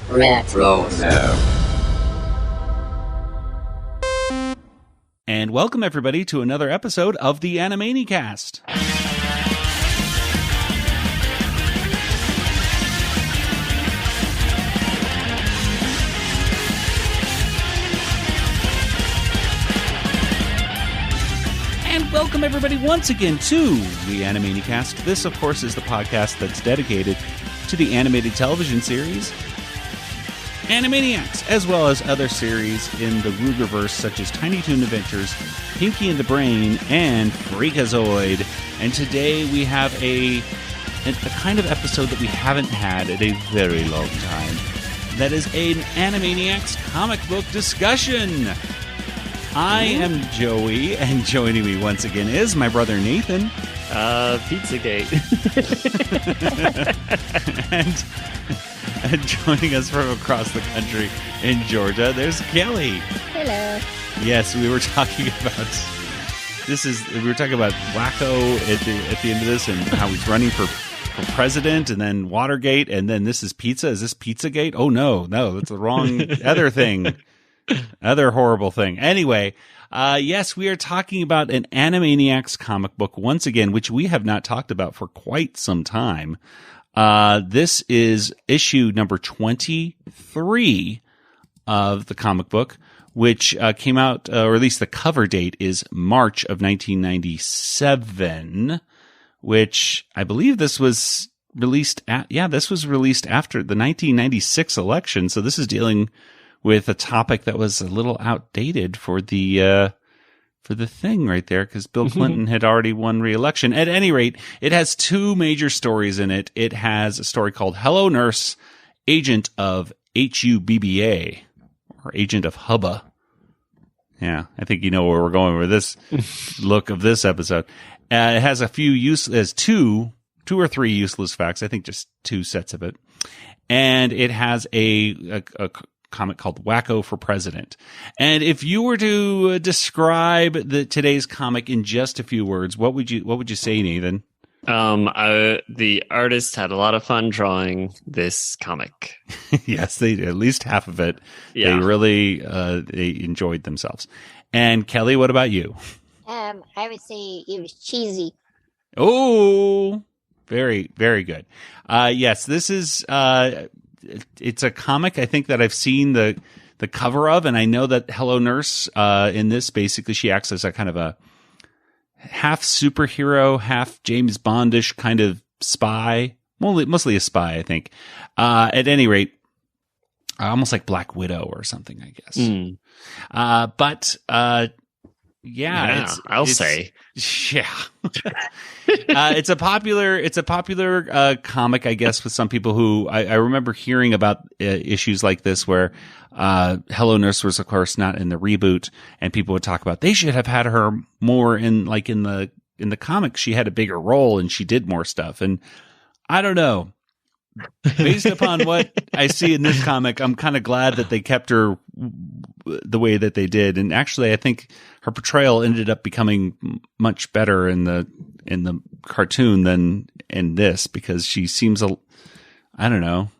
Retro Zone. And welcome everybody to another episode of the Animanicast. And welcome everybody once again to the Animanicast. This, of course, is the podcast that's dedicated to the animated television series Animaniacs, as well as other series in the Rugerverse such as Tiny Toon Adventures, Pinky and the Brain, and Freakazoid. And today we have a kind of episode that we haven't had in a very long time. That is an Animaniacs comic book discussion. I am Joey, and joining me once again is my brother Nathan. Pizzagate. And joining us from across the country in Georgia, there's Kelly. Hello. Yes, we were talking about Wacko at the end of this, and how he's running for president, and then Watergate, and then this is pizza. Is this Pizzagate? Oh no, that's the wrong other thing, other horrible thing. Anyway, yes, we are talking about an Animaniacs comic book once again, which we have not talked about for quite some time. This is issue number 23 of the comic book, which came out, or at least the cover date is March of 1997, which I believe this was released this was released after the 1996 election. So this is dealing with a topic that was a little outdated for the thing right there, because Bill Clinton had already won re-election. At any rate, it has two major stories in it. It has a story called Hello Nurse, Agent of HUBBA, or Agent of Hubba. Yeah, I think you know where we're going with this look of this episode. It has a few two or three useless facts. I think just two sets of it. And it has a comic called Wacko for President. And if you were to describe today's comic in just a few words, what would you say, Nathan? The artist had a lot of fun drawing this comic. Yes, they at least half of it. Yeah. They really they enjoyed themselves. And Kelly, what about you? I would say it was cheesy. Oh, very, very good. Yes, this is it's a comic I think that I've seen the cover of, and I know that Hello Nurse in this, basically she acts as a kind of a half superhero, half James Bondish kind of spy, mostly a spy, I think. At any rate, almost like Black Widow or something, I guess. I'll say. Yeah. It's a popular comic, I guess, with some people who I remember hearing about issues like this where Hello Nurse was, of course, not in the reboot, and people would talk about they should have had her more in the comics. She had a bigger role and she did more stuff. And I don't know. Based upon what I see in this comic, I'm kind of glad that they kept her the way that they did. And actually, I think her portrayal ended up becoming much better in the cartoon than in this, because she seems I don't know.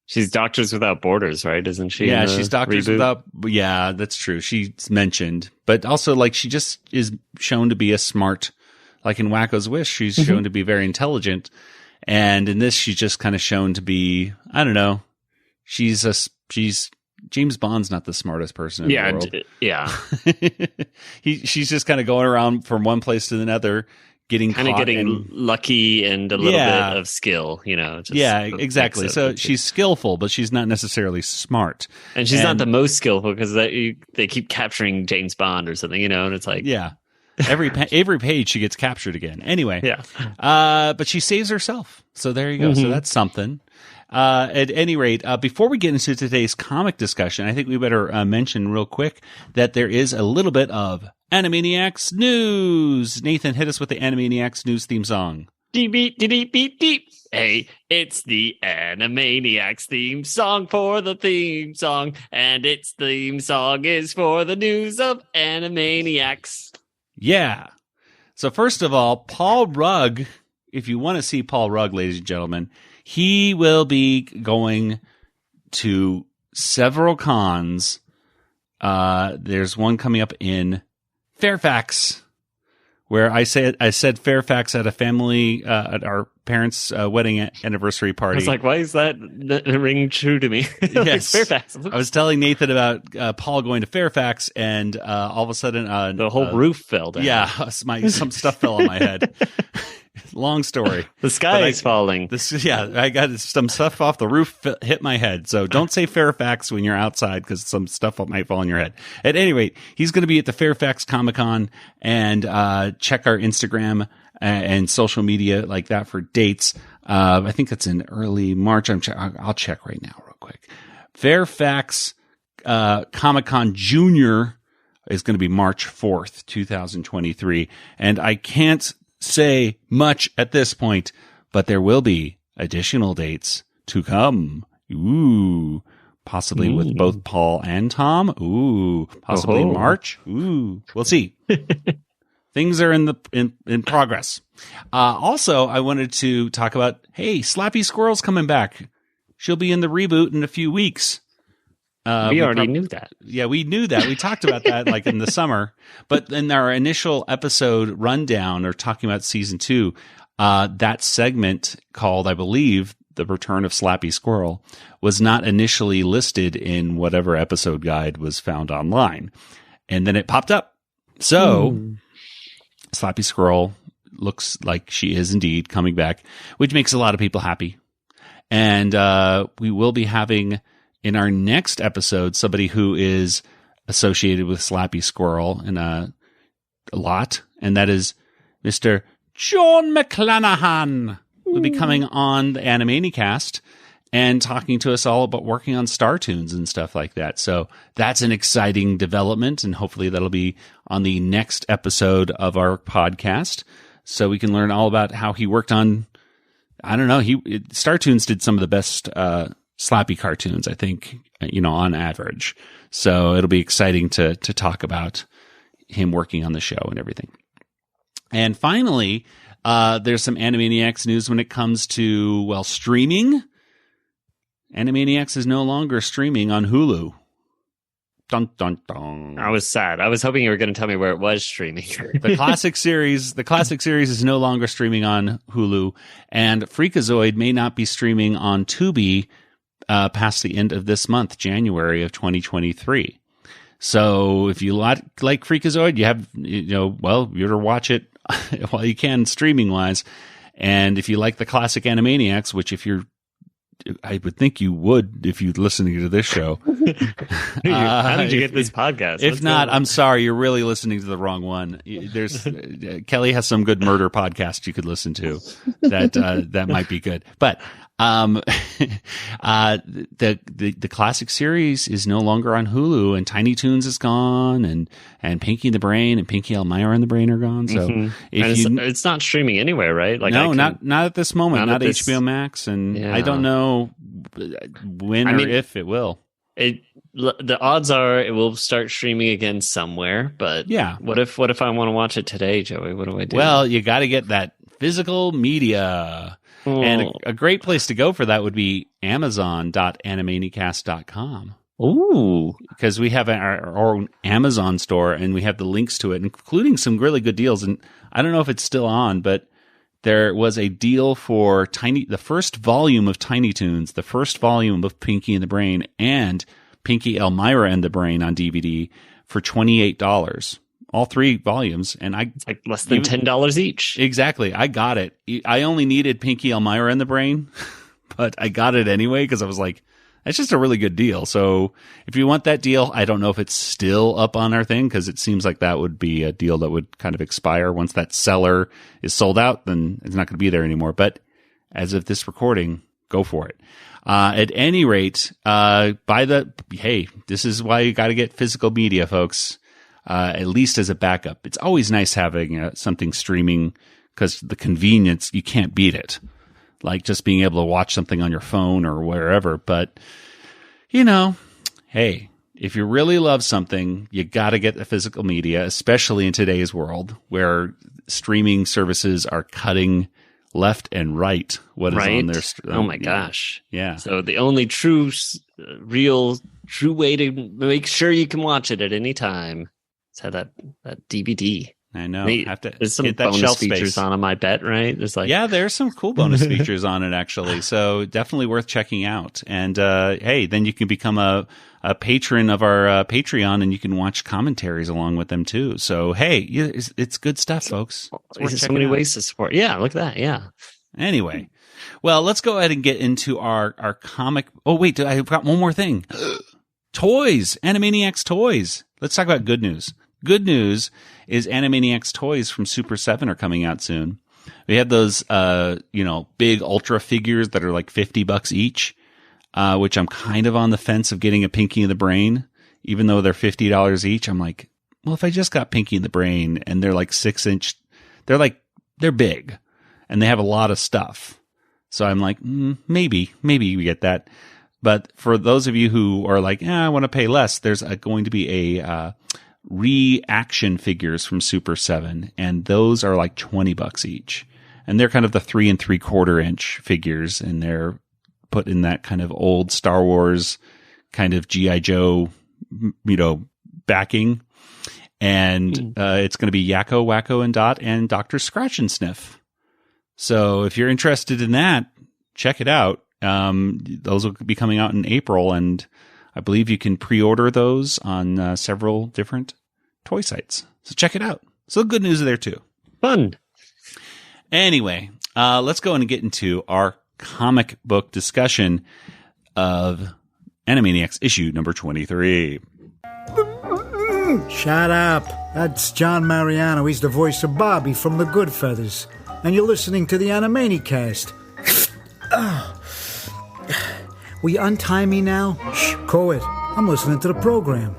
She's Doctors Without Borders, right? Isn't she? Yeah, she's Doctors reboot? Without. Yeah, that's true. She's mentioned, but also she just is shown to be a smart. Like in Wacko's Wish, she's shown to be very intelligent. And in this, she's just kind of shown to be, I don't know, she's James Bond's not the smartest person in the world. Yeah. She's just kind of going around from one place to another, getting lucky and a little bit of skill, exactly. So she's skillful, but she's not necessarily smart. And she's not the most skillful, because they keep capturing James Bond or something, and it's like... Yeah. Every page she gets captured again. Anyway, but she saves herself. So there you go. So that's something. At any rate, before we get into today's comic discussion, I think we better mention real quick that there is a little bit of Animaniacs news. Nathan, hit us with the Animaniacs news theme song. Deep, beep, deep, beep, deep. Hey, it's the Animaniacs theme song for the theme song, and its theme song is for the news of Animaniacs. Yeah. So first of all, Paul Rugg, if you want to see Paul Rugg, ladies and gentlemen, he will be going to several cons. There's one coming up in Fairfax, where I said Fairfax at a family at our parents' wedding anniversary party. I was like, why is that ring true to me? Like, Yes, Fairfax. I was telling Nathan about Paul going to Fairfax, and all of a sudden, The whole roof fell down. yeah, some stuff fell on my head. Long story. The sky is falling. I got some stuff off the roof hit my head. So don't say Fairfax when you're outside because some stuff might fall on your head. At any rate, he's going to be at the Fairfax Comic Con, and check our Instagram and social media like that for dates. I think it's in early March. I'll check right now real quick. Fairfax Comic Con Junior is going to be March 4th, 2023. And I can't say much at this point, but there will be additional dates to come. Ooh, possibly with both Paul and Tom. Ooh, possibly in March. Ooh, we'll see. Things are in progress. Also, I wanted to talk about, hey, Slappy Squirrel's coming back. She'll be in the reboot in a few weeks. We already knew that. Yeah, we knew that. We talked about that like in the summer. But in our initial episode rundown or talking about season 2, that segment called, I believe, The Return of Slappy Squirrel was not initially listed in whatever episode guide was found online. And then it popped up. So Slappy Squirrel looks like she is indeed coming back, which makes a lot of people happy. And we will be having in our next episode somebody who is associated with Slappy Squirrel in a lot, and that is Mr. John McClanahan. Will be coming on the Animanicast and talking to us all about working on Star Tunes and stuff like that. So that's an exciting development, and hopefully that'll be on the next episode of our podcast, so we can learn all about how he worked on, I don't know, Star Tunes did some of the best Slappy cartoons, I think, on average. So it'll be exciting to talk about him working on the show and everything. And finally, there's some Animaniacs news when it comes to, streaming. Animaniacs is no longer streaming on Hulu. Dun, dun, dun. I was sad. I was hoping you were going to tell me where it was streaming. The classic series is no longer streaming on Hulu, and Freakazoid may not be streaming on Tubi past the end of this month, January of 2023. So if you like Freakazoid, you have, you're to watch it while you can streaming wise. And if you like the classic Animaniacs, which I would think you would if you're listening to this show. How did you get this podcast? If not, I'm sorry, you're really listening to the wrong one. There's Kelly has some good murder podcasts you could listen to that might be good. But the classic series is no longer on Hulu, and Tiny Toons is gone, and Pinky and the Brain and Pinky Elmira and the Brain are gone. So it's not streaming anywhere, right? Like no, not at this moment. Not HBO Max, and yeah. I don't know when or if it will. The odds are it will start streaming again somewhere. But yeah, what if I want to watch it today, Joey? What do I do? Well, you got to get that physical media. And a great place to go for that would be Amazon.animanicast.com. Ooh. Because we have our own Amazon store, and we have the links to it, including some really good deals. And I don't know if it's still on, but there was a deal for the first volume of Tiny Toons, the first volume of Pinky and the Brain, and Pinky Elmira and the Brain on DVD for $28. All 3 volumes, and it's like less than $10 each. Exactly. I got it. I only needed Pinky Elmira and the Brain, but I got it anyway because I was like, that's just a really good deal. So if you want that deal, I don't know if it's still up on our thing, because it seems like that would be a deal that would kind of expire once that seller is sold out. Then it's not going to be there anymore. But as of this recording, go for it. At any rate, this is why you got to get physical media, folks. At least as a backup. It's always nice having something streaming, because the convenience, you can't beat it. Like just being able to watch something on your phone or wherever. But, hey, if you really love something, you got to get the physical media, especially in today's world where streaming services are cutting left and right what is on their oh my gosh. Yeah. So the only true real true way to make sure you can watch it at any time. It's had that DVD. I know. Have to there's some get that bonus shelf features space on them, I bet, right? There's there's some cool bonus features on it, actually. So definitely worth checking out. And hey, then you can become a patron of our Patreon, and you can watch commentaries along with them too. So hey, it's good stuff, folks. There's so many ways to support. Yeah, look at that. Yeah. Anyway, well, let's go ahead and get into our comic. Oh wait, I've got one more thing. Toys, Animaniacs toys. Let's talk about good news. Good news is Animaniacs toys from Super 7 are coming out soon. We have those, big ultra figures that are like $50 each, which I'm kind of on the fence of getting a Pinky in the Brain, even though they're $50 each. I'm like, well, if I just got Pinky in the Brain and they're like 6-inch, they're big and they have a lot of stuff. So I'm like, maybe we get that. But for those of you who are like, I want to pay less, there's going to be a reaction figures from Super 7, and those are like $20 each. And they're kind of the 3 3/4 inch figures, and they're put in that kind of old Star Wars kind of G.I. Joe, backing. And it's going to be Yakko, Wacko, and Dot, and Dr. Scratch and Sniff. So if you're interested in that, check it out. Those will be coming out in April, and I believe you can pre-order those on several different toy sites. So check it out. So good news there too. Fun. Anyway, let's go and get into our comic book discussion of Animaniacs issue number 23. Shut up. That's John Mariano. He's the voice of Bobby from The Goodfeathers. And you're listening to the Animanicast. Will you untie me now? Shh, Coed. I'm listening to the program.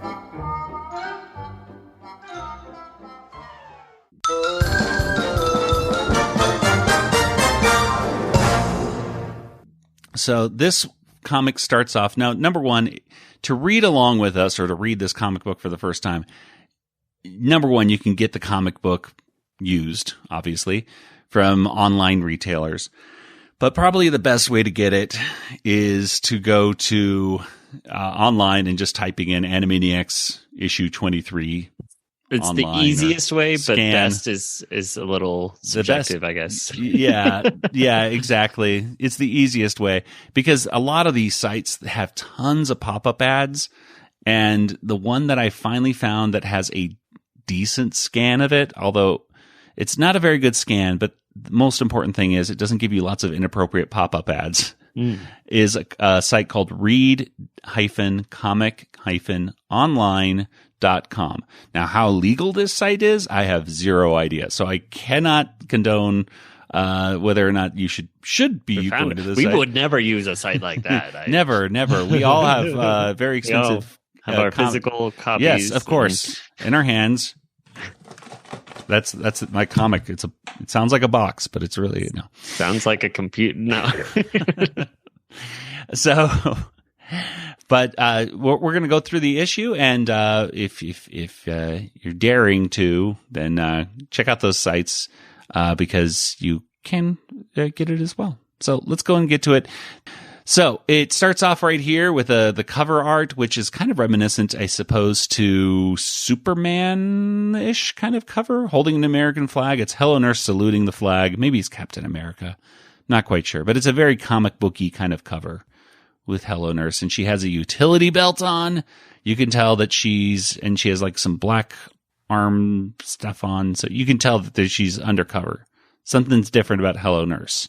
So this comic starts off. Now, number one, to read along with us or to read this comic book for the first time, number one, you can get the comic book used, obviously, from online retailers. But probably the best way to get it is to go to online and just typing in Animaniacs issue 23. It's the easiest way, but best is a little subjective, I guess. Yeah, exactly. It's the easiest way because a lot of these sites have tons of pop-up ads, and the one that I finally found that has a decent scan of it, although it's not a very good scan, but the most important thing is it doesn't give you lots of inappropriate pop-up ads, is a site called read-comic-online.com. Now, how legal this site is, I have zero idea. So I cannot condone whether or not you should be going to this site. We would never use a site like that. Never. We all have very expensive have our physical copies. Yes, of course, in our hands. That's my comic. It sounds like a box, but it's really no. Sounds like a computer. No. So, but we're going to go through the issue, and if you're daring to, then check out those sites because you can get it as well. So let's go and get to it. So it starts off right here with the cover art, which is kind of reminiscent, I suppose, to Superman-ish kind of cover, holding an American flag. It's Hello Nurse saluting the flag. Maybe it's Captain America. Not quite sure. But it's a very comic booky kind of cover with Hello Nurse. And she has a utility belt on. You can tell that she has like some black arm stuff on. So you can tell that she's undercover. Something's different about Hello Nurse.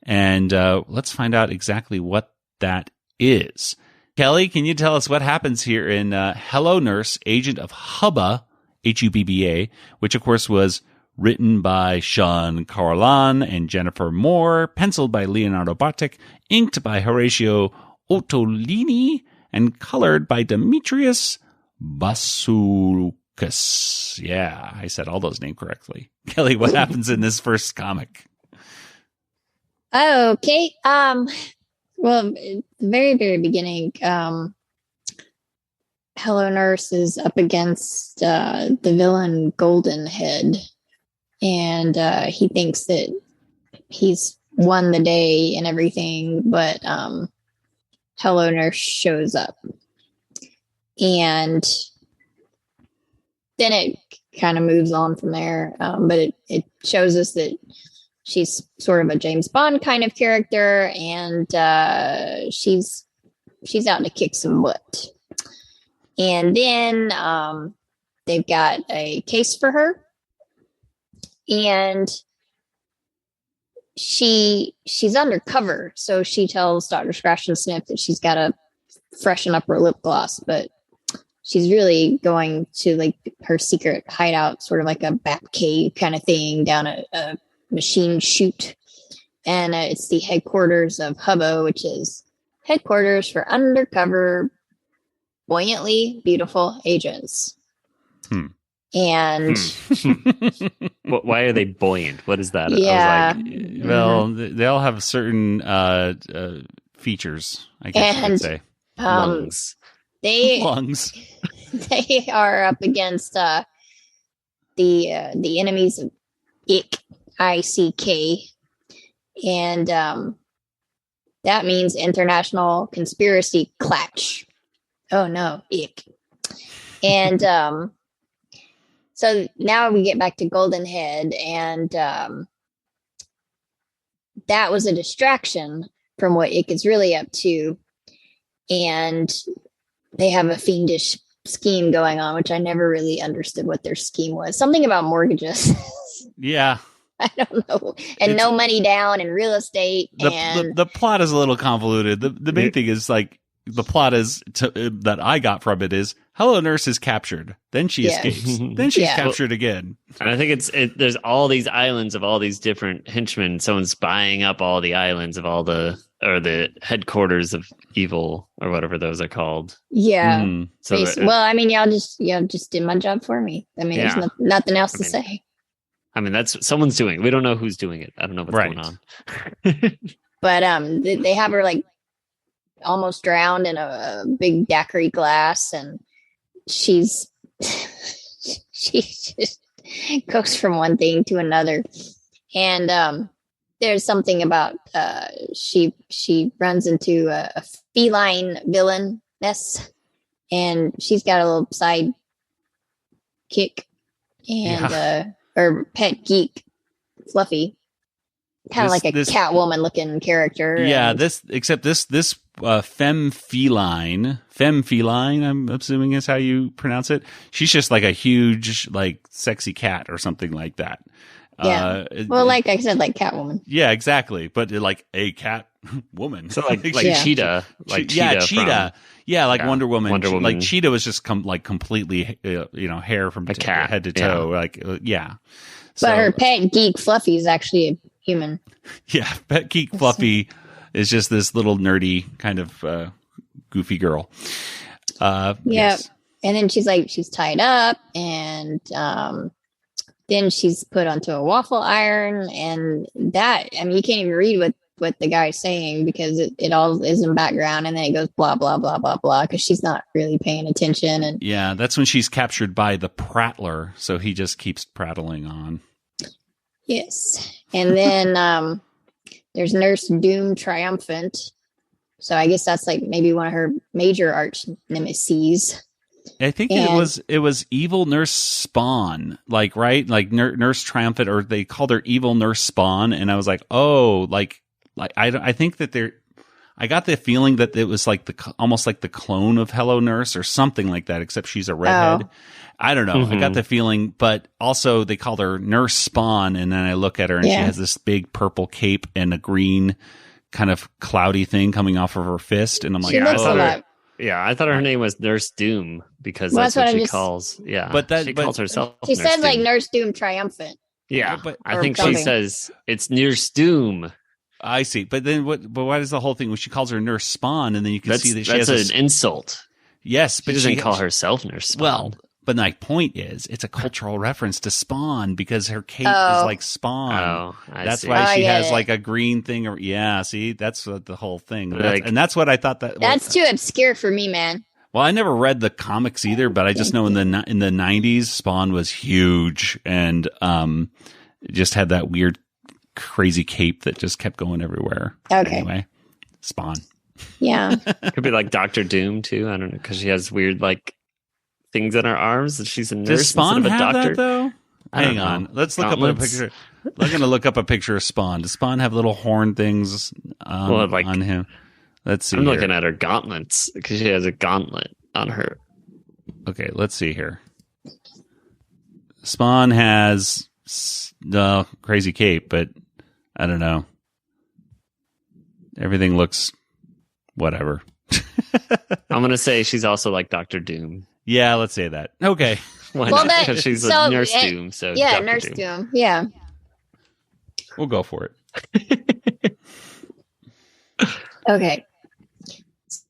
And let's find out exactly what that is. Kelly, can you tell us what happens here in Hello Nurse, Agent of Hubba, Hubba, which of course was written by Sean Carlan and Jennifer Moore, penciled by Leonardo Bartik, inked by Horatio Ottolini, and colored by Demetrius Basoukas. Yeah, I said all those names correctly. Kelly, what happens in this first comic? Okay. Well, at the very, very beginning, Hello Nurse is up against the villain Golden Head, and he thinks that he's won the day and everything, but Hello Nurse shows up. And then it kind of moves on from there. But it shows us that she's sort of a James Bond kind of character, and she's out to kick some butt. And then they've got a case for her, and she's undercover, so she tells Dr. Scratch and Sniff that she's got to freshen up her lip gloss, but she's really going to like her secret hideout, sort of like a bat cave kind of thing down a machine chute. And it's the headquarters of Hubbo, which is headquarters for undercover, buoyantly beautiful agents. And why are they buoyant? What is that? Yeah. I was like, well, they all have certain features, I guess you could say. lungs. Lungs. They are up against the enemies of ICK, and that means International Conspiracy Clash. Oh no, ick. And so now we get back to Golden Head, and that was a distraction from what Ick is really up to, and they have a fiendish scheme going on, which I never really understood what their scheme was. Something about mortgages. Yeah. I don't know. And no money down and real estate. The plot is a little convoluted. The main thing is like the plot is that I got from it is Hello Nurse is captured. Then she escapes. Then she's captured again. And I think there's all these islands of all these different henchmen. Someone's buying up all the islands of all the headquarters of evil or whatever those are called. Yeah. So well, I mean, y'all just did my job for me. I mean, there's nothing else to say. I mean, that's someone's doing it. We don't know who's doing it. I don't know what's going on. But they have her like almost drowned in a big daiquiri glass, and she just goes from one thing to another. And there's something about she runs into a feline villainess, and she's got a little side kick, and her pet geek Fluffy, kind of like a Catwoman looking character. Yeah, this femme feline, I'm assuming is how you pronounce it. She's just like a huge, like, sexy cat or something like that. Yeah. Well, like I said, like Catwoman. Yeah, exactly. But like a cat woman. So like Cheetah. Cheetah. Yeah, like Wonder Woman. Wonder Woman. Like Cheetah was just completely, hair from head to toe. Like, yeah. But her pet geek Fluffy is actually a human. Yeah, pet geek Fluffy is just this little nerdy kind of goofy girl. Yes. And then she's tied up, and then she's put onto a waffle iron, and that, I mean, you can't even read what the guy's saying because it all is in background, and then it goes blah, blah, blah, blah, blah, because she's not really paying attention. And yeah, that's when she's captured by the prattler, so he just keeps prattling on. Yes. And then there's Nurse Doom Triumphant. So I guess that's like maybe one of her major arch nemeses. I think it was Evil Nurse Spawn, like, right? Like Nurse Triumphant, or they called her Evil Nurse Spawn, and I was like, oh, like I think that I got the feeling that it was like almost like the clone of Hello Nurse or something like that, except she's a redhead. Oh. I don't know. Mm-hmm. I got the feeling, but also they called her Nurse Spawn, and then I look at her and she has this big purple cape and a green kind of cloudy thing coming off of her fist, and I'm like, I thought her name was Nurse Doom because that's what she calls. Yeah, but she calls herself. She said Doom. Like Nurse Doom Triumphant. Yeah, but I think she says it's Nurse Doom. I see, but then what? But why does the whole thing when she calls her Nurse Spawn, and then you can see that she has an insult. Yes, but she doesn't call herself Nurse Spawn. Well, but my point is, it's a cultural reference to Spawn because her cape is like Spawn. Oh, that's why she has like a green thing. See, that's what the whole thing. And that's what I thought that's too obscure for me, man. Well, I never read the comics either, but I just know in the 90s, Spawn was huge and just had that weird, crazy cape that just kept going everywhere. Okay. Anyway, Spawn. Yeah. Could be like Doctor Doom too. I don't know, because she has weird like things in her arms and she's a nurse Does Spawn instead of a have doctor. that though? I don't Hang on. know. Let's look Gauntlets? up a picture. I'm going to look up a picture of Spawn. Does Spawn have little horn things Like, on him? Let's see. I'm here. looking at her gauntlets because she has a gauntlet on her. Okay, let's see here. Spawn has the crazy cape, but I don't know. Everything looks whatever. I'm gonna say she's also like Doctor Doom. Yeah, let's say that. Okay. Why Well, not? Because she's a Nurse Doom. So Yeah, Dr. Nurse Doom. Yeah. We'll go for it. Okay.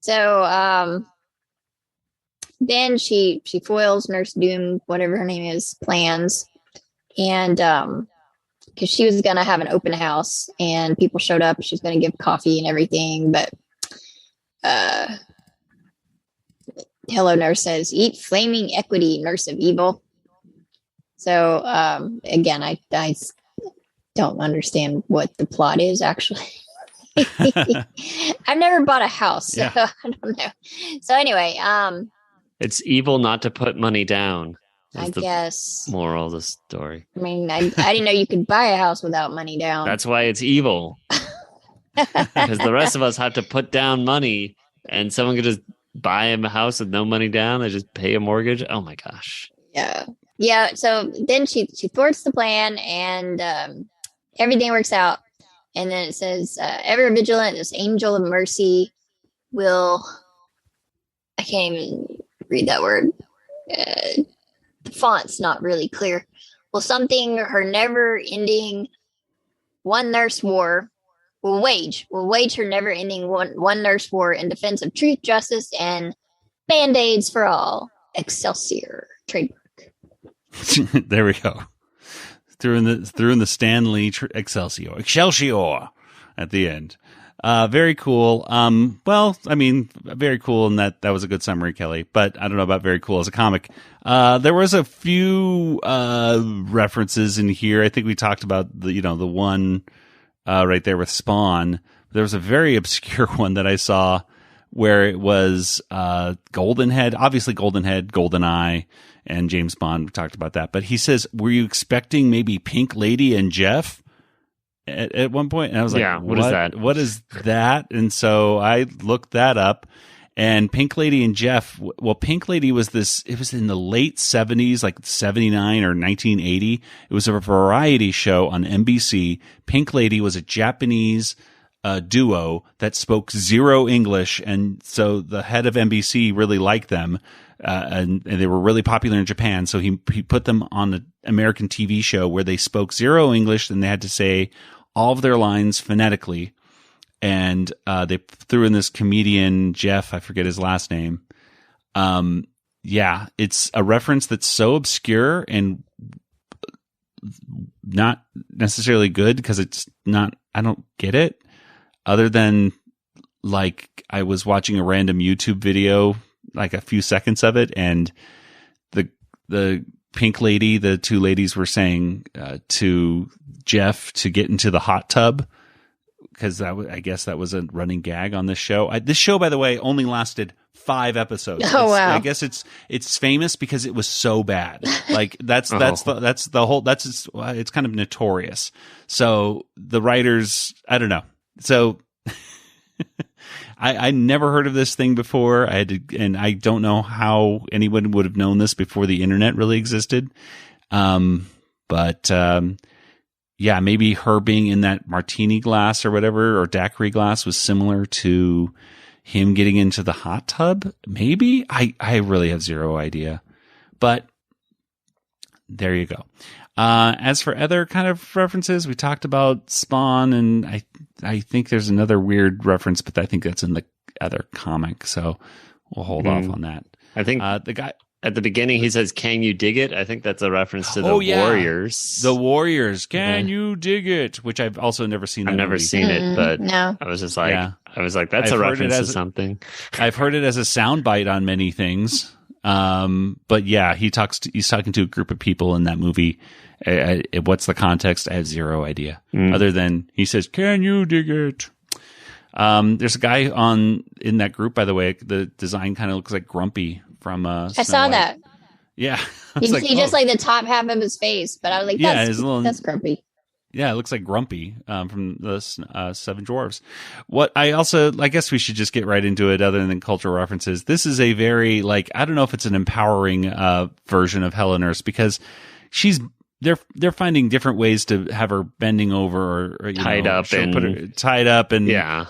So then she foils Nurse Doom, whatever her name is, plans. And because she was gonna have an open house and people showed up, she's gonna give coffee and everything, but Hello Nurse says, "Eat flaming equity, nurse of evil." So again, I don't understand what the plot is actually. I've never bought a house, so Yeah. I don't know. So anyway, It's evil not to put money down. I Is the guess. moral of the story. I mean, I didn't know you could buy a house without money down. That's why it's evil. Because the rest of us have to put down money, and someone could just buy him a house with no money down. They just pay a mortgage. Oh my gosh. Yeah. So then she thwarts the plan, and everything works out. And then it says, "Ever vigilant, this angel of mercy will." I can't even read that word. The font's not really clear. Will something her never-ending one nurse war will wage her never-ending one nurse war in defense of truth, justice, and band-aids for all. Excelsior trademark. There we go. Threw in the Stanley Excelsior at the end. Very cool. Well, I mean, very cool in that was a good summary, Kelly, but I don't know about very cool as a comic. There was a few, references in here. I think we talked about the one, right there with Spawn. There was a very obscure one that I saw where it was, Goldenhead, obviously Goldenhead, Goldeneye, and James Bond. We talked about that, but he says, "Were you expecting maybe Pink Lady and Jeff?" At one point, and I was like, Yeah, what is that? What is that?" And so I looked that up, and Pink Lady and Jeff, well, Pink Lady was it was in the late 70s, like 79 or 1980. It was a variety show on NBC. Pink Lady was a Japanese duo that spoke zero English, and so the head of NBC really liked them, and they were really popular in Japan, so he put them on an American TV show where they spoke zero English, and they had to say all of their lines phonetically, and they threw in this comedian, Jeff, I forget his last name. Yeah, it's a reference that's so obscure and not necessarily good because it's not, I don't get it, other than like I was watching a random YouTube video, like a few seconds of it, and the Pink Lady, the two ladies were saying to Jeff to get into the hot tub, because I guess that was a running gag on this show. This show, by the way, only lasted 5 episodes. Oh, wow. I guess it's famous because it was so bad. Like it's kind of notorious. So the writers, I don't know. So I never heard of this thing before. And I don't know how anyone would have known this before the internet really existed. Yeah, maybe her being in that martini glass or whatever, or daiquiri glass, was similar to him getting into the hot tub. Maybe I really have zero idea, but there you go. As for other kind of references, we talked about Spawn, and I think there's another weird reference, but I think that's in the other comic, so we'll hold off on that. I think the guy at the beginning he says, "Can you dig it?" I think that's a reference to the Warriors. The Warriors, can you dig it? Which I've also never seen. I've never seen it, but No. I was just like, Yeah. That's I've a heard reference it to as something. I've heard it as a soundbite on many things. But yeah, he's talking to a group of people in that movie. What's the context? I have zero idea. Other than he says, "Can you dig it?" There's a guy in that group, by the way. The design kind of looks like Grumpy from I saw that. Yeah. You see just like the top half of his face, but I was like, that's grumpy. Yeah, it looks like Grumpy from the Seven Dwarfs. What I guess we should just get right into it other than cultural references. This is a very, I don't know if it's an empowering version of Hello Nurse, because they're finding different ways to have her bending over or tied up and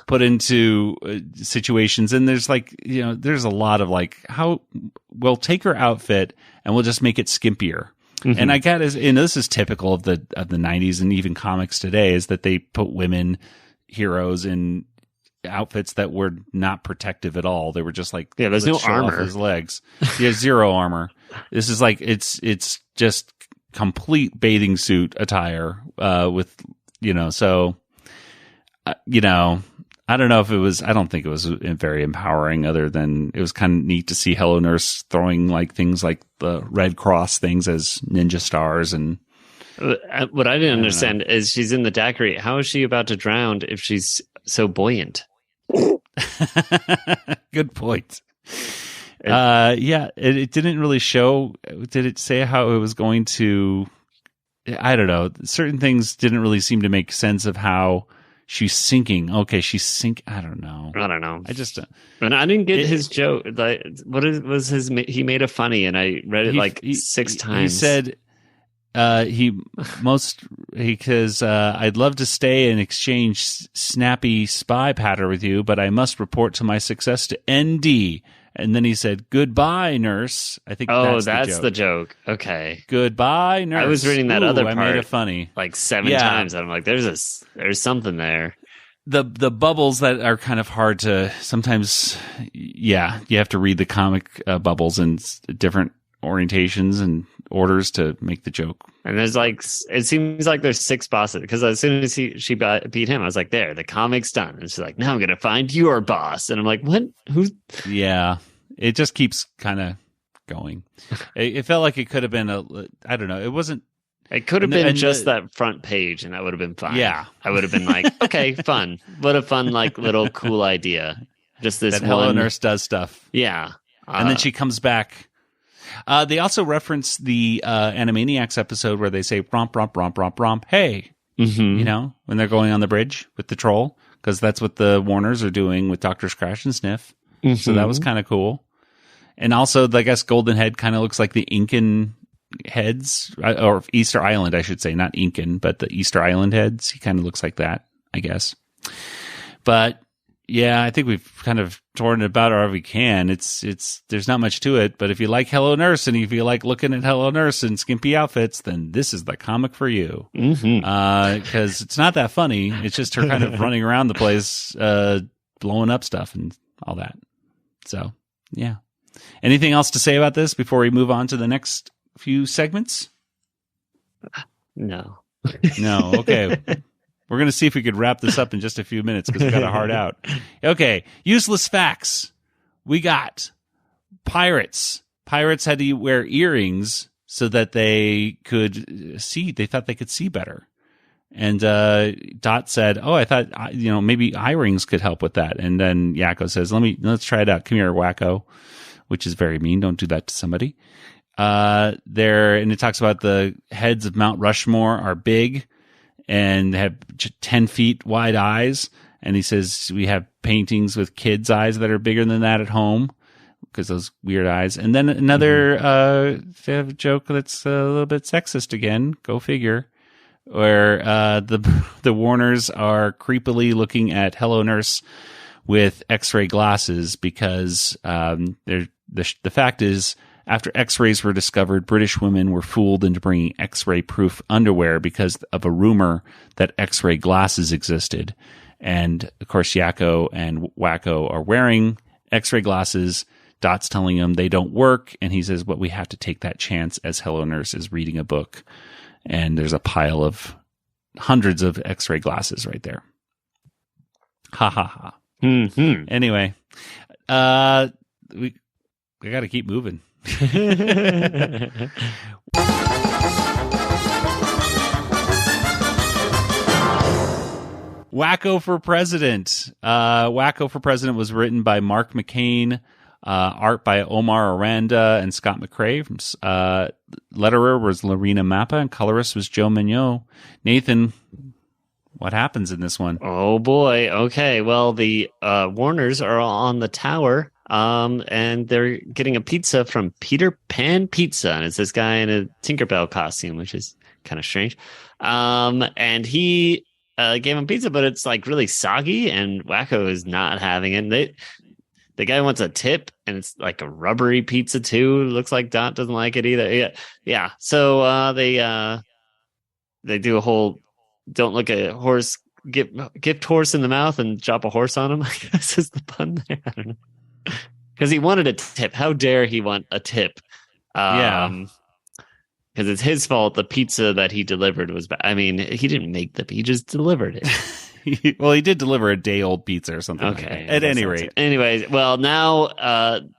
put into situations. And there's there's a lot of how we'll take her outfit and we'll just make it skimpier. Mm-hmm. And I get this is typical of the 90s and even comics today, is that they put women heroes in outfits that were not protective at all. They were just there's no armor. His legs. Yeah, zero armor. This is it's just complete bathing suit attire with so I don't know if it was, I don't think it was very empowering, other than it was kind of neat to see Hello Nurse throwing things like the Red Cross things as ninja stars. And what I didn't understand is she's in the daiquiri. How is she about to drown if she's so buoyant? Good point. It didn't really show. Did it say how it was going to? I don't know. Certain things didn't really seem to make sense of how she's sinking. Okay, she's sinking. I don't know. I just, and I didn't get his joke. Was his? He made a funny, and I read it six times. He said, because I'd love to stay and exchange snappy spy patter with you, but I must report to my success to ND. And then he said, "Goodbye, nurse." I think. Oh, that's the joke. Okay. Goodbye, nurse. I was reading that other part. I made it funny 7 times. I'm like, there's something there. The bubbles that are kind of hard to sometimes. Yeah, you have to read the comic bubbles in different orientations and orders to make the joke. And there's it seems like there's 6 bosses, because as soon as she beat him, I was like, there, the comic's done. And she's like, now I'm gonna find your boss. And I'm like, what? Who's? Yeah, it just keeps kind of going. It felt like it could have been I don't know. It wasn't. It could have been just that front page, and that would have been fine. Yeah, I would have been like, okay, fun. What a fun little cool idea. Just this that Hello Nurse does stuff. Yeah, and then she comes back. They also reference the Animaniacs episode where they say romp, romp, romp, romp, romp. Hey, when they're going on the bridge with the troll, because that's what the Warners are doing with Dr. Scratch and Sniff. Mm-hmm. So that was kind of cool. And also, I guess Golden Head kind of looks like the Incan heads, or Easter Island, I should say, not Incan, but the Easter Island heads. He kind of looks like that, I guess. But yeah, I think we've kind of torn it about however we can. There's not much to it, but if you like Hello Nurse and if you like looking at Hello Nurse in skimpy outfits, then this is the comic for you. Because it's not that funny. It's just her kind of running around the place, blowing up stuff and all that. So, yeah. Anything else to say about this before we move on to the next few segments? No. Okay. We're going to see if we could wrap this up in just a few minutes, because we got a hard out. Okay. Useless facts. We got pirates. Pirates had to wear earrings so that they could see. They thought they could see better. And Dot said, "Oh, I thought maybe eye rings could help with that." And then Yakko says, "Let's try it out. Come here, Wacko," which is very mean. Don't do that to somebody. And it talks about the heads of Mount Rushmore are big and have 10 feet wide eyes. And he says we have paintings with kids' eyes that are bigger than that at home, because those weird eyes. And then another they have a joke that's a little bit sexist again. Go figure. Where the Warners are creepily looking at Hello Nurse with X-ray glasses, because the fact is, after X-rays were discovered, British women were fooled into bringing X-ray proof underwear because of a rumor that X-ray glasses existed. And of course, Yakko and Wacko are wearing X-ray glasses. Dot's telling him they don't work, and he says, "Well, we have to take that chance," as Hello Nurse is reading a book. And there's a pile of hundreds of X-ray glasses right there. Ha ha ha. Mm-hmm. Anyway, we got to keep moving. Wacko for President. Wacko for President was written by Mark McCain, art by Omar Aranda and Scott McCrae. Letterer was Lorena Mappa, and colorist was Joe Mignot. Nathan, what happens in this one? Oh boy. Okay. Well, the Warners are on the tower, and they're getting a pizza from Peter Pan Pizza, and it's this guy in a Tinkerbell costume, which is kind of strange. And he gave him pizza, but it's like really soggy, and Wacko is not having it. The guy wants a tip, and it's like a rubbery pizza too. Looks like Dot doesn't like it either. Yeah. So they do a whole don't look a horse gift horse in the mouth and drop a horse on him. I guess is the pun there. I don't know, because he wanted a tip. How dare he want a tip? Because it's his fault. The pizza that he delivered was bad. I mean, he didn't make he just delivered it. Well, he did deliver a day-old pizza or something. Okay. Like that. At any rate. Anyways, well, now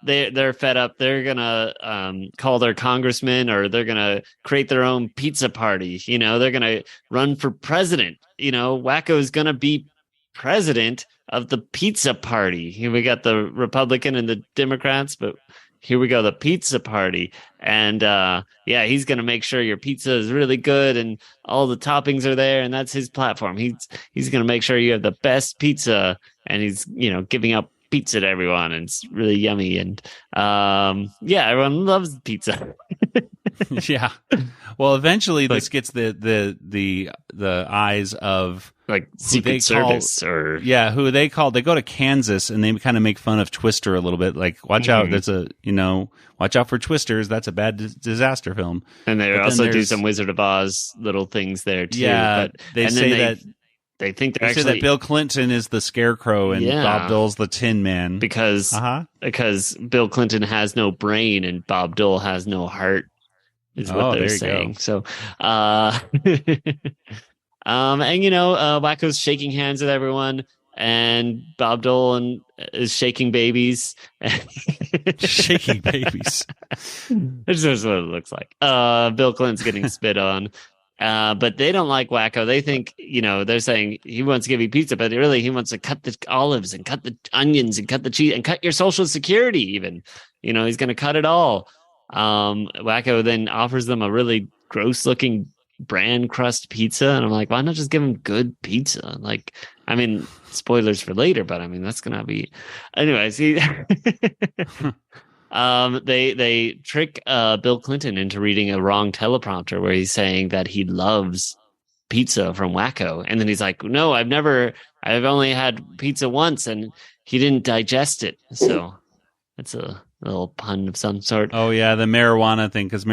they're fed up. They're gonna call their congressman, or they're gonna create their own pizza party. You know, they're gonna run for president. You know, Wacko's gonna be president of the pizza party. Here we got the Republican and the Democrats, but here we go, the pizza party. And he's going to make sure your pizza is really good and all the toppings are there. And that's his platform. He's going to make sure you have the best pizza, and he's, giving out pizza to everyone, and it's really yummy. And everyone loves pizza. Yeah. Well, eventually this gets the eyes of like Secret Service who they call. They go to Kansas and they kind of make fun of Twister a little bit. Like, watch out, that's watch out for Twisters. That's a bad disaster film. And they also do some Wizard of Oz little things there too. Yeah, but they say that actually Bill Clinton is the Scarecrow and Bob Dole's the Tin Man because Bill Clinton has no brain and Bob Dole has no heart. Is what they're saying. So, Wacko's shaking hands with everyone, and Bob Dole is shaking babies. Shaking babies. That's just what it looks like. Bill Clinton's getting spit on. But they don't like Wacko. They think, they're saying he wants to give you pizza, but really he wants to cut the olives and cut the onions and cut the cheese and cut your Social Security even. He's going to cut it all. Wacko then offers them a really gross looking bran crust pizza, and I'm like, why not just give them good pizza? Like, I mean, spoilers for later, but I mean that's gonna be anyways. They trick Bill Clinton into reading a wrong teleprompter where he's saying that he loves pizza from Wacko, and then he's like, no, I've only had pizza once, and he didn't digest it. So that's a little pun of some sort. Oh yeah, the marijuana thing, because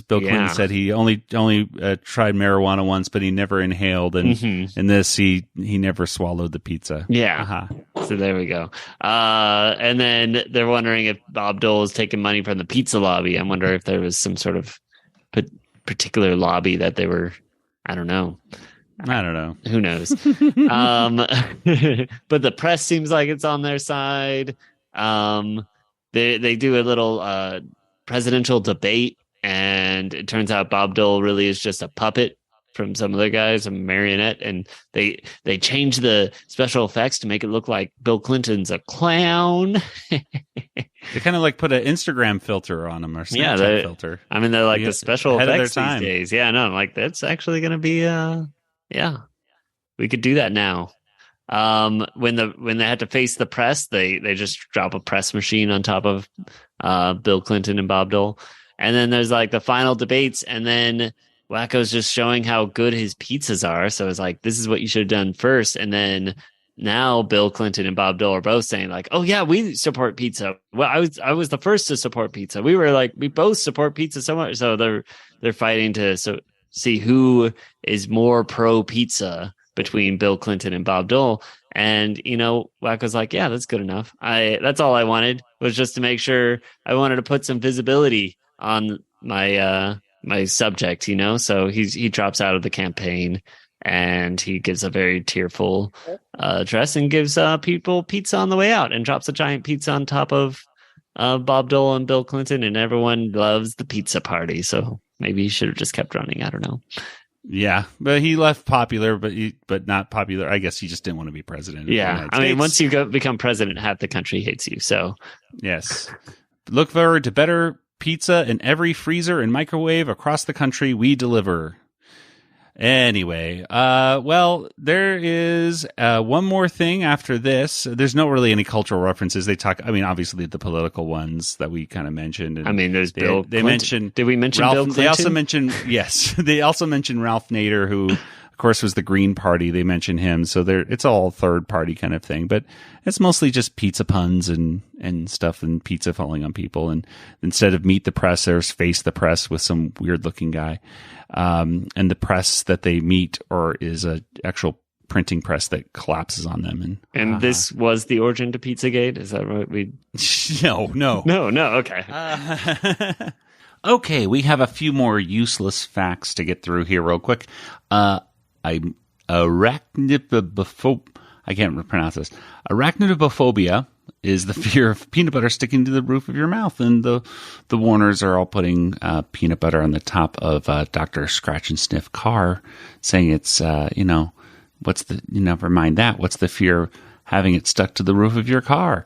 Bill Clinton said he only tried marijuana once, but he never inhaled, and in this he never swallowed the pizza. Yeah. So there we go. And then they're wondering if Bob Dole is taking money from the pizza lobby. I wonder if there was some sort of particular lobby that they were. I don't know. Who knows? But the press seems like it's on their side. They do a little presidential debate, and it turns out Bob Dole really is just a puppet from some other guys, a marionette, and they change the special effects to make it look like Bill Clinton's a clown. They kind of like put an Instagram filter on him or Snapchat filter. I mean, they're like the special effects these time. days. Yeah, no, like that's actually going to be we could do that now. When they had to face the press, they just drop a press machine on top of Bill Clinton and Bob Dole, and then there's like the final debates, and then Wacko's just showing how good his pizzas are. So it's like, this is what you should have done first, and then now Bill Clinton and Bob Dole are both saying like, oh yeah, we support pizza. Well, I was the first to support pizza. We both support pizza so much. So they're fighting to see who is more pro pizza between Bill Clinton and Bob Dole. And, Wacko's like, yeah, that's good enough. That's all I wanted, was just to make sure. I wanted to put some visibility on my subject, so he drops out of the campaign, and he gives a very tearful address and gives people pizza on the way out, and drops a giant pizza on top of Bob Dole and Bill Clinton, and everyone loves the pizza party. So maybe he should have just kept running. I don't know. Yeah, but he left popular, but not popular. I guess he just didn't want to be president. Yeah, I mean, once you become president, half the country hates you. So yes, look forward to better pizza in every freezer and microwave across the country. We deliver. Anyway, well, there is one more thing after this. There's not really any cultural references. They talk, I mean, obviously the political ones that we kind of mentioned. And I mean, there's Bill. They mentioned. Did we mention Ralph, Bill Clinton? They also mentioned yes. They also mentioned Ralph Nader, who of course was the Green Party. They mentioned him, so it's all third party kind of thing. But it's mostly just pizza puns and stuff, and pizza falling on people. And instead of meet the press, there's face the press with some weird looking guy. And the press that they meet is a actual printing press that collapses on them. And this was the origin to Pizzagate. Is that right? No. Okay. Okay. We have a few more useless facts to get through here real quick. I'm arachnophobia. I can't pronounce this. Arachnophobia is the fear of peanut butter sticking to the roof of your mouth. And the Warners are all putting peanut butter on the top of Dr. Scratch and Sniff car, saying it's, never mind that. What's the fear of having it stuck to the roof of your car?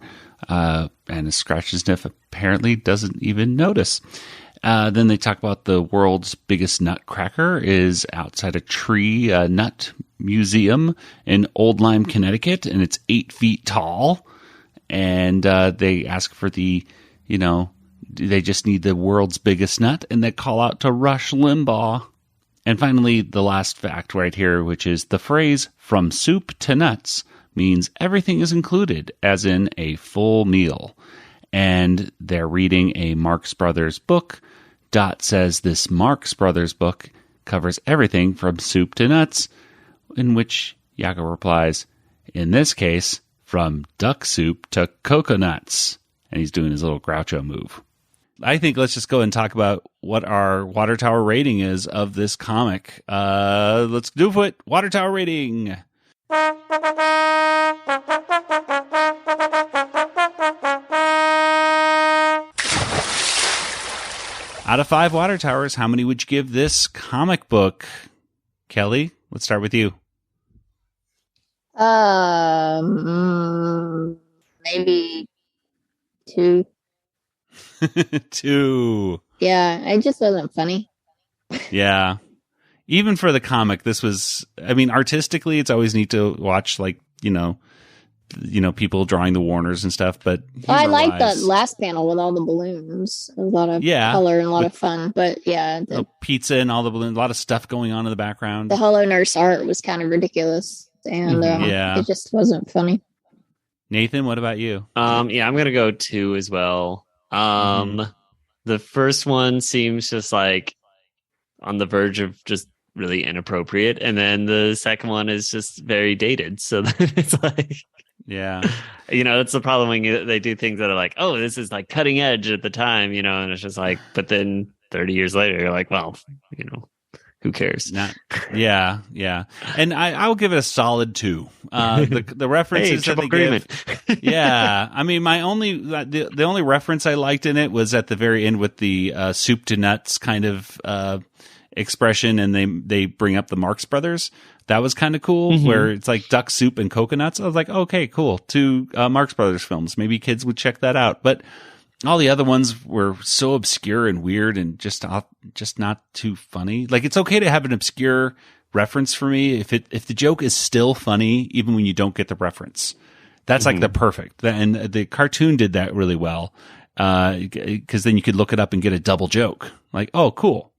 And Scratch and Sniff apparently doesn't even notice. Then they talk about the world's biggest nutcracker is outside a tree nut museum in Old Lyme, Connecticut, and it's 8 feet tall. And they ask for they just need the world's biggest nut, and they call out to Rush Limbaugh. And finally, the last fact right here, which is the phrase "from soup to nuts" means everything is included, as in a full meal. And they're reading a Marx Brothers book. Dot says this Marx Brothers book covers everything from soup to nuts, in which Yakko replies, in this case, from duck soup to coconuts. And he's doing his little Groucho move. I think let's just go and talk about what our Water Tower rating is of this comic. Let's do it. Water Tower rating. Out of 5 water towers, how many would you give this comic book? Kelly, let's start with you. Maybe 2. 2. Yeah, it just wasn't funny. Yeah. Even for the comic, this was, I mean, artistically, it's always neat to watch, like, people drawing the Warners and stuff, but I like the last panel with all the balloons. A lot of color and a lot of fun, but yeah. The pizza and all the balloons, a lot of stuff going on in the background. The Hello Nurse art was kind of ridiculous, and it just wasn't funny. Nathan, what about you? I'm going to go 2 as well. The first one seems just like on the verge of just really inappropriate, and then the second one is just very dated. So then it's like, it's the problem when they do things that are like, oh, this is like cutting edge at the time, and it's just like, but then 30 years later, you're like, well, who cares? Yeah. And I'll give it a solid 2. The references that they give. Yeah. I mean, the only reference I liked in it was at the very end with the soup to nuts kind of expression, and they bring up the Marx Brothers. That was kind of cool, where it's like duck soup and coconuts. I was like, okay, cool. 2 Marx Brothers films. Maybe kids would check that out. But all the other ones were so obscure and weird and just not too funny. Like, it's okay to have an obscure reference for me if the joke is still funny, even when you don't get the reference. That's like the perfect. And the cartoon did that really well, because then you could look it up and get a double joke. Like, oh, cool.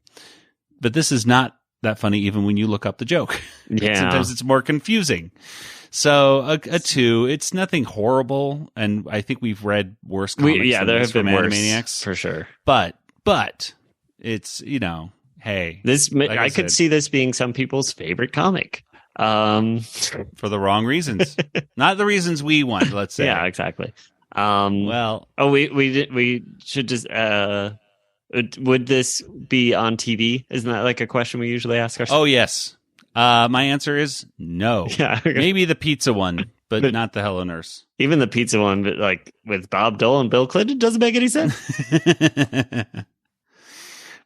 But this is not that funny even when you look up the joke. Yeah. Sometimes it's more confusing. So a 2, it's nothing horrible, and I think we've read worse comics there have been worse, Animaniacs for sure. But it's, hey. This I could see this being some people's favorite comic. For the wrong reasons. Not the reasons we want, let's say. Yeah, exactly. We should just would this be on TV? Isn't that like a question we usually ask ourselves? Oh, yes. My answer is no. Yeah, maybe the pizza one, but not the Hello Nurse. Even the pizza one, but like with Bob Dole and Bill Clinton, doesn't make any sense.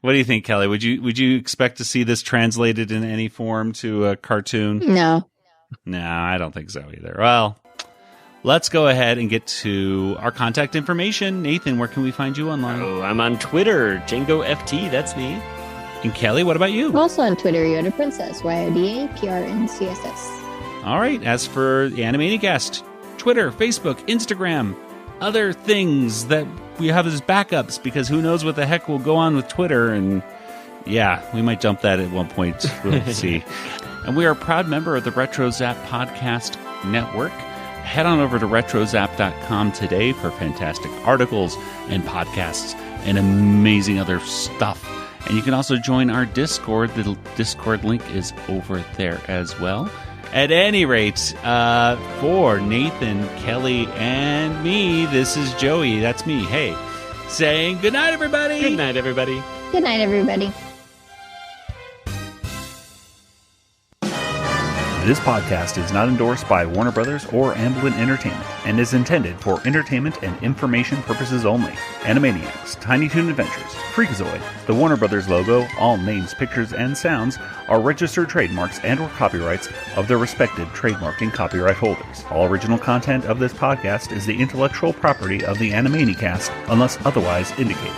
What do you think, Kelly? Would you expect to see this translated in any form to a cartoon? No. No, I don't think so either. Well, let's go ahead and get to our contact information. Nathan, where can we find you online? Oh, I'm on Twitter, JangoFT, that's me. And Kelly, what about you? I'm also on Twitter, Yoda Princess, YODAPRNCSS. All right. As for the Animanicast, Twitter, Facebook, Instagram, other things that we have as backups, because who knows what the heck will go on with Twitter. And yeah, we might dump that at one point. We'll see. And we are a proud member of the RetroZap Podcast Network. Head on over to retrozap.com today for fantastic articles and podcasts and amazing other stuff. And you can also join our Discord. The Discord link is over there as well. At any rate, for Nathan, Kelly, and me, this is Joey. That's me. Hey, saying good night, everybody. Good night, everybody. Good night, everybody. This podcast is not endorsed by Warner Brothers or Amblin Entertainment and is intended for entertainment and information purposes only. Animaniacs, Tiny Toon Adventures, Freakazoid, the Warner Brothers logo, all names, pictures, and sounds are registered trademarks and/or copyrights of their respective trademark and copyright holders. All original content of this podcast is the intellectual property of the Animanicast unless otherwise indicated.